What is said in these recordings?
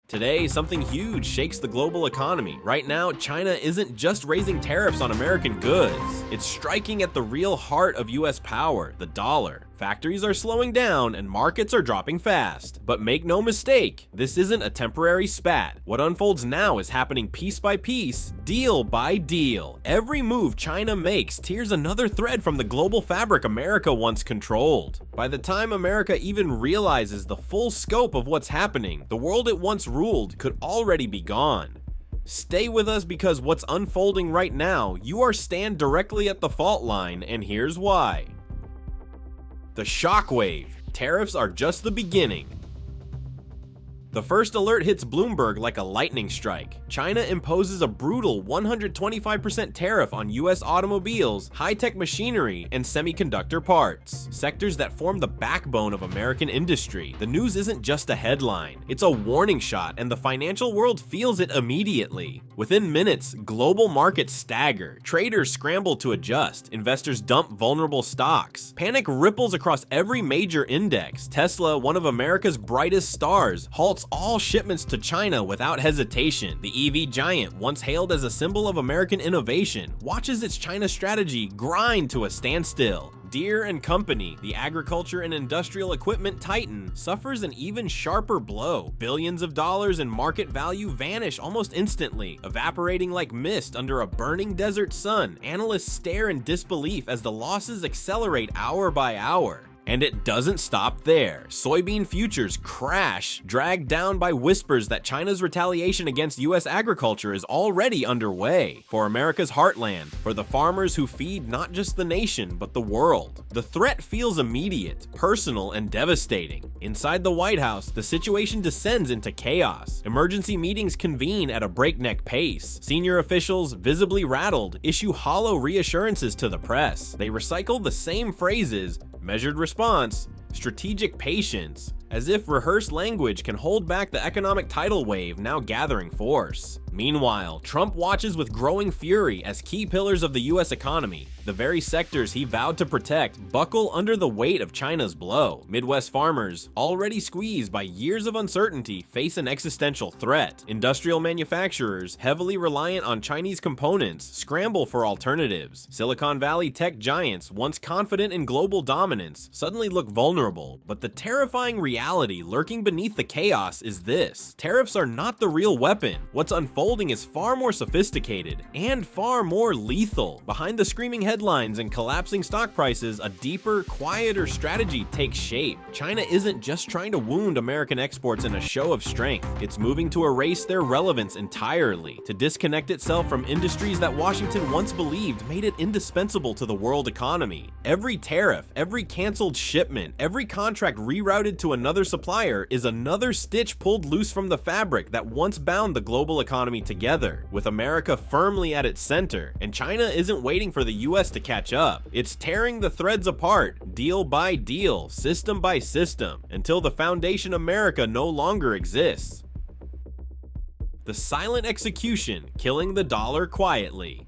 Today, something huge shakes the global economy. Right now, China isn't just raising tariffs on American goods. It's striking at the real heart of US power, the dollar. Factories are slowing down and markets are dropping fast. But make no mistake, this isn't a temporary spat. What unfolds now is happening piece by piece, deal by deal. Every move China makes tears another thread from the global fabric America once controlled. By the time America even realizes the full scope of what's happening, the world it once ruled could already be gone. Stay with us because what's unfolding right now, you are stand directly at the fault line, and here's why. The shockwave. Tariffs are just the beginning. The first alert hits Bloomberg like a lightning strike. China imposes a brutal 125% tariff on US automobiles, high-tech machinery, and semiconductor parts, sectors that form the backbone of American industry. The news isn't just a headline, it's a warning shot, and the financial world feels it immediately. Within minutes, global markets stagger, traders scramble to adjust, investors dump vulnerable stocks. Panic ripples across every major index. Tesla, one of America's brightest stars, halts all shipments to China without hesitation. The EV giant, once hailed as a symbol of American innovation, watches its China strategy grind to a standstill. Deere & Company, the agriculture and industrial equipment titan, suffers an even sharper blow. Billions of dollars in market value vanish almost instantly, evaporating like mist under a burning desert sun. Analysts stare in disbelief as the losses accelerate hour by hour. And it doesn't stop there. Soybean futures crash, dragged down by whispers that China's retaliation against US agriculture is already underway. For America's heartland, for the farmers who feed not just the nation, but the world. The threat feels immediate, personal, and devastating. Inside the White House, the situation descends into chaos. Emergency meetings convene at a breakneck pace. Senior officials, visibly rattled, issue hollow reassurances to the press. They recycle the same phrases: measured response, strategic patience, as if rehearsed language can hold back the economic tidal wave now gathering force. Meanwhile, Trump watches with growing fury as key pillars of the US economy, the very sectors he vowed to protect, buckle under the weight of China's blow. Midwest farmers, already squeezed by years of uncertainty, face an existential threat. Industrial manufacturers, heavily reliant on Chinese components, scramble for alternatives. Silicon Valley tech giants, once confident in global dominance, suddenly look vulnerable. But the terrifying reality lurking beneath the chaos is this: tariffs are not the real weapon. What's unfolding is far more sophisticated and far more lethal. Behind the screaming headlines and collapsing stock prices, a deeper, quieter strategy takes shape. China isn't just trying to wound American exports in a show of strength. It's moving to erase their relevance entirely, to disconnect itself from industries that Washington once believed made it indispensable to the world economy. Every tariff, every canceled shipment, every contract rerouted to another supplier is another stitch pulled loose from the fabric that once bound the global economy together, with America firmly at its center. And China isn't waiting for the US to catch up. It's tearing the threads apart, deal by deal, system by system, until the foundation America no longer exists. The silent execution, killing the dollar quietly.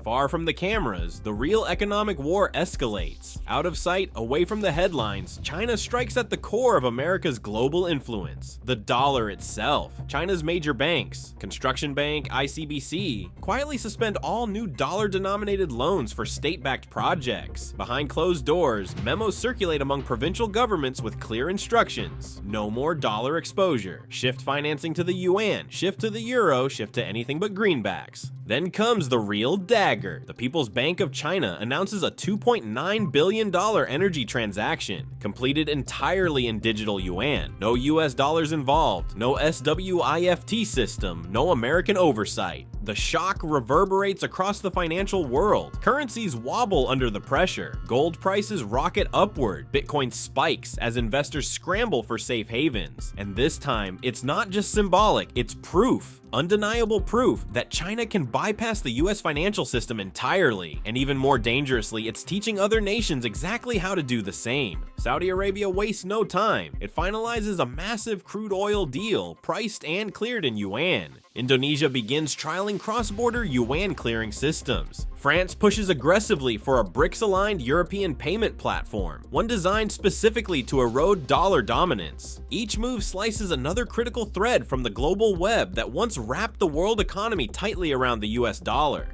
Far from the cameras, the real economic war escalates. Out of sight, away from the headlines, China strikes at the core of America's global influence: the dollar itself. China's major banks, Construction Bank, ICBC, quietly suspend all new dollar-denominated loans for state-backed projects. Behind closed doors, memos circulate among provincial governments with clear instructions: no more dollar exposure. Shift financing to the yuan, shift to the euro, shift to anything but greenbacks. Then comes the real dagger. The People's Bank of China announces a $2.9 billion energy transaction, completed entirely in digital yuan. No US dollars involved, no SWIFT system, no American oversight. The shock reverberates across the financial world. Currencies wobble under the pressure. Gold prices rocket upward. Bitcoin spikes as investors scramble for safe havens. And this time, it's not just symbolic, it's proof. Undeniable proof that China can bypass the US financial system entirely, and even more dangerously, it's teaching other nations exactly how to do the same. Saudi Arabia wastes no time. It finalizes a massive crude oil deal, priced and cleared in yuan. Indonesia begins trialing building cross-border yuan clearing systems. France pushes aggressively for a BRICS-aligned European payment platform, one designed specifically to erode dollar dominance. Each move slices another critical thread from the global web that once wrapped the world economy tightly around the US dollar.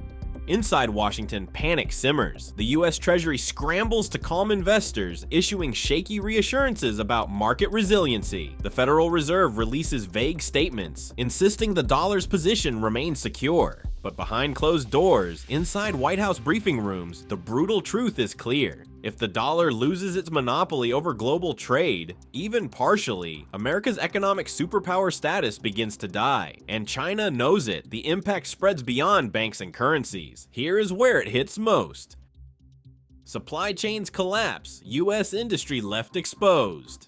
Inside Washington, panic simmers. The US Treasury scrambles to calm investors, issuing shaky reassurances about market resiliency. The Federal Reserve releases vague statements, insisting the dollar's position remains secure. But behind closed doors, inside White House briefing rooms, the brutal truth is clear. If the dollar loses its monopoly over global trade, even partially, America's economic superpower status begins to die. And China knows it. The impact spreads beyond banks and currencies. Here is where it hits most. Supply chains collapse, US industry left exposed.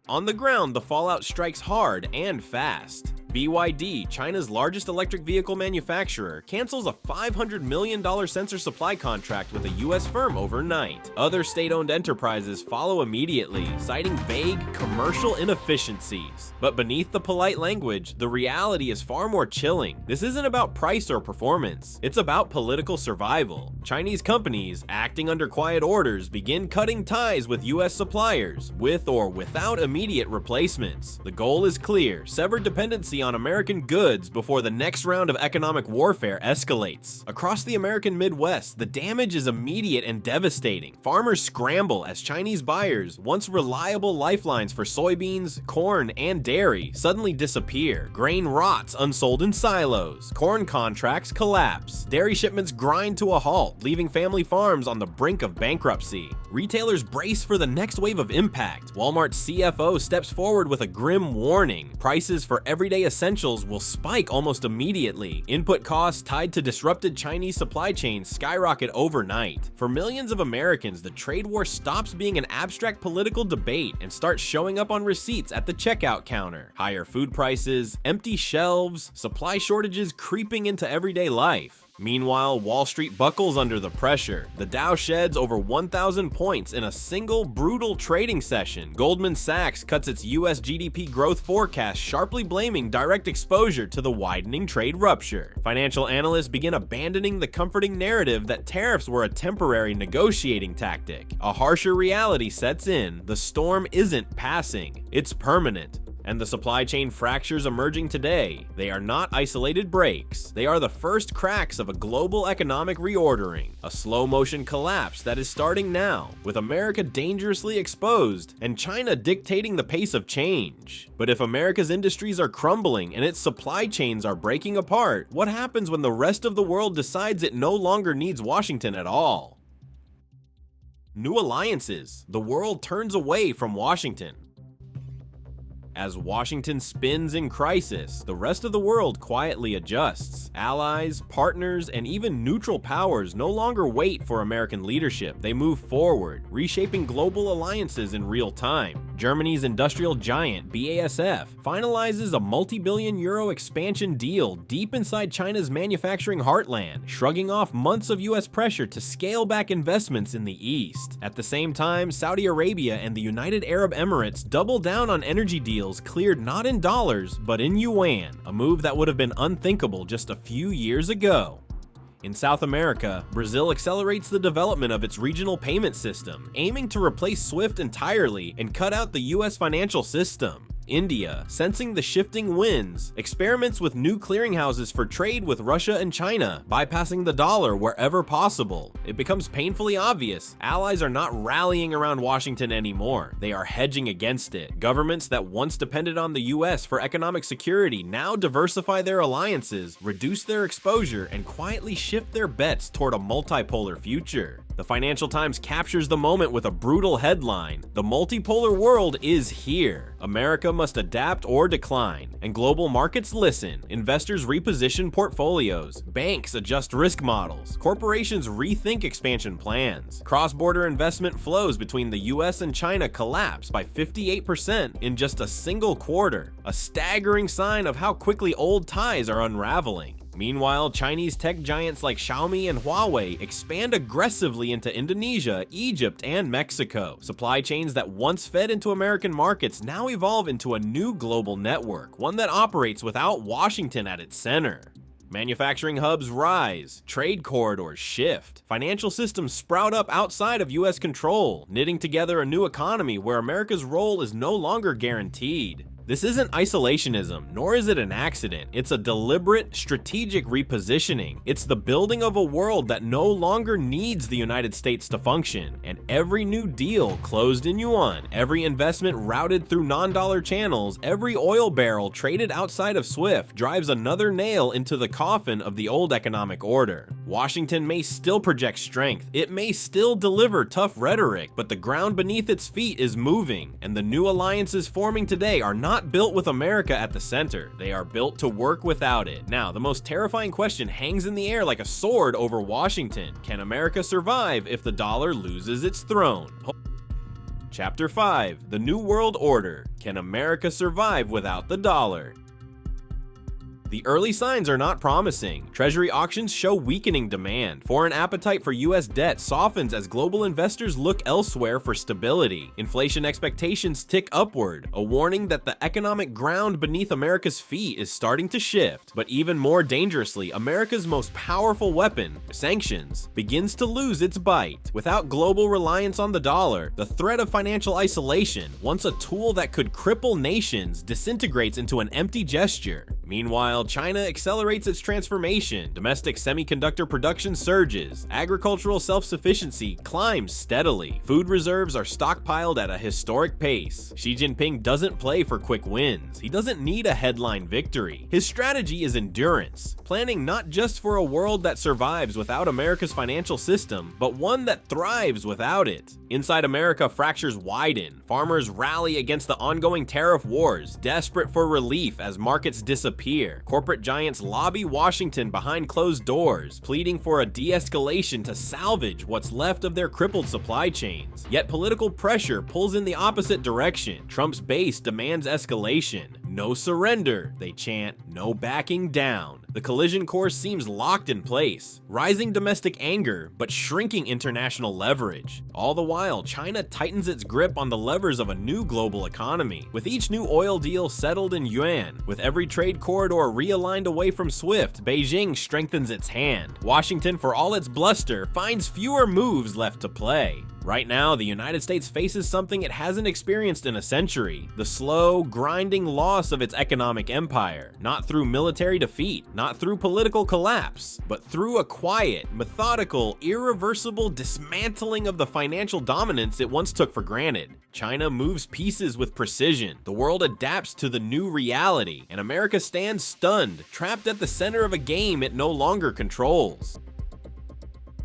On the ground, the fallout strikes hard and fast. BYD, China's largest electric vehicle manufacturer, cancels a $500 million sensor supply contract with a US firm overnight. Other state-owned enterprises follow immediately, citing vague commercial inefficiencies. But beneath the polite language, the reality is far more chilling. This isn't about price or performance, it's about political survival. Chinese companies, acting under quiet orders, begin cutting ties with US suppliers, with or without immediate replacements. The goal is clear: sever dependency on American goods before the next round of economic warfare escalates. Across the American Midwest, the damage is immediate and devastating. Farmers scramble as Chinese buyers, once reliable lifelines for soybeans, corn, and dairy, suddenly disappear. Grain rots unsold in silos. Corn contracts collapse. Dairy shipments grind to a halt, leaving family farms on the brink of bankruptcy. Retailers brace for the next wave of impact. Walmart's CFO steps forward with a grim warning: prices for everyday essentials will spike almost immediately. Input costs tied to disrupted Chinese supply chains skyrocket overnight. For millions of Americans, the trade war stops being an abstract political debate and starts showing up on receipts at the checkout counter. Higher food prices, empty shelves, supply shortages creeping into everyday life. Meanwhile, Wall Street buckles under the pressure. The Dow sheds over 1,000 points in a single brutal trading session. Goldman Sachs cuts its US GDP growth forecast, sharply blaming direct exposure to the widening trade rupture. Financial analysts begin abandoning the comforting narrative that tariffs were a temporary negotiating tactic. A harsher reality sets in. The storm isn't passing, it's permanent. And the supply chain fractures emerging today, they are not isolated breaks. They are the first cracks of a global economic reordering, a slow-motion collapse that is starting now, with America dangerously exposed and China dictating the pace of change. But if America's industries are crumbling and its supply chains are breaking apart, what happens when the rest of the world decides it no longer needs Washington at all? New alliances. The world turns away from Washington. As Washington spins in crisis, the rest of the world quietly adjusts. Allies, partners, and even neutral powers no longer wait for American leadership. They move forward, reshaping global alliances in real time. Germany's industrial giant, BASF, finalizes a multi-billion euro expansion deal deep inside China's manufacturing heartland, shrugging off months of US pressure to scale back investments in the East. At the same time, Saudi Arabia and the United Arab Emirates double down on energy deals cleared not in dollars, but in yuan, a move that would have been unthinkable just a few years ago. In South America, Brazil accelerates the development of its regional payment system, aiming to replace SWIFT entirely and cut out the US financial system. India, sensing the shifting winds, experiments with new clearinghouses for trade with Russia and China, bypassing the dollar wherever possible. It becomes painfully obvious allies are not rallying around Washington anymore. They are hedging against it. Governments that once depended on the US for economic security now diversify their alliances, reduce their exposure, and quietly shift their bets toward a multipolar future. The Financial Times captures the moment with a brutal headline: "The multipolar world is here. America must adapt or decline." And global markets listen. Investors reposition portfolios. Banks adjust risk models. Corporations rethink expansion plans. Cross-border investment flows between the US and China collapse by 58% in just a single quarter, a staggering sign of how quickly old ties are unraveling. Meanwhile, Chinese tech giants like Xiaomi and Huawei expand aggressively into Indonesia, Egypt, and Mexico. Supply chains that once fed into American markets now evolve into a new global network, one that operates without Washington at its center. Manufacturing hubs rise, trade corridors shift, financial systems sprout up outside of US control, knitting together a new economy where America's role is no longer guaranteed. This isn't isolationism, nor is it an accident. It's a deliberate, strategic repositioning. It's the building of a world that no longer needs the United States to function. And every new deal closed in yuan, every investment routed through non-dollar channels, every oil barrel traded outside of SWIFT drives another nail into the coffin of the old economic order. Washington may still project strength, it may still deliver tough rhetoric, but the ground beneath its feet is moving, and the new alliances forming today are not built with America at the center. They are built to work without it. Now, the most terrifying question hangs in the air like a sword over Washington. Can America survive if the dollar loses its throne? Chapter 5: The New World Order. Can America survive without the dollar? The early signs are not promising. Treasury auctions show weakening demand. Foreign appetite for US debt softens as global investors look elsewhere for stability. Inflation expectations tick upward, a warning that the economic ground beneath America's feet is starting to shift. But even more dangerously, America's most powerful weapon, sanctions, begins to lose its bite. Without global reliance on the dollar, the threat of financial isolation, once a tool that could cripple nations, disintegrates into an empty gesture. Meanwhile, China accelerates its transformation, domestic semiconductor production surges, agricultural self-sufficiency climbs steadily, food reserves are stockpiled at a historic pace. Xi Jinping doesn't play for quick wins. He doesn't need a headline victory. His strategy is endurance, planning not just for a world that survives without America's financial system, but one that thrives without it. Inside America, fractures widen. Farmers rally against the ongoing tariff wars, desperate for relief as markets disappear. Corporate giants lobby Washington behind closed doors, pleading for a de-escalation to salvage what's left of their crippled supply chains. Yet political pressure pulls in the opposite direction. Trump's base demands escalation. No surrender, they chant, no backing down. The collision course seems locked in place. Rising domestic anger, but shrinking international leverage. All the while, China tightens its grip on the levers of a new global economy. With each new oil deal settled in yuan, with every trade corridor realigned away from SWIFT, Beijing strengthens its hand. Washington, for all its bluster, finds fewer moves left to play. Right now, the United States faces something it hasn't experienced in a century: the slow, grinding loss of its economic empire. Not through military defeat, not through political collapse, but through a quiet, methodical, irreversible dismantling of the financial dominance it once took for granted. China moves pieces with precision, the world adapts to the new reality, and America stands stunned, trapped at the center of a game it no longer controls.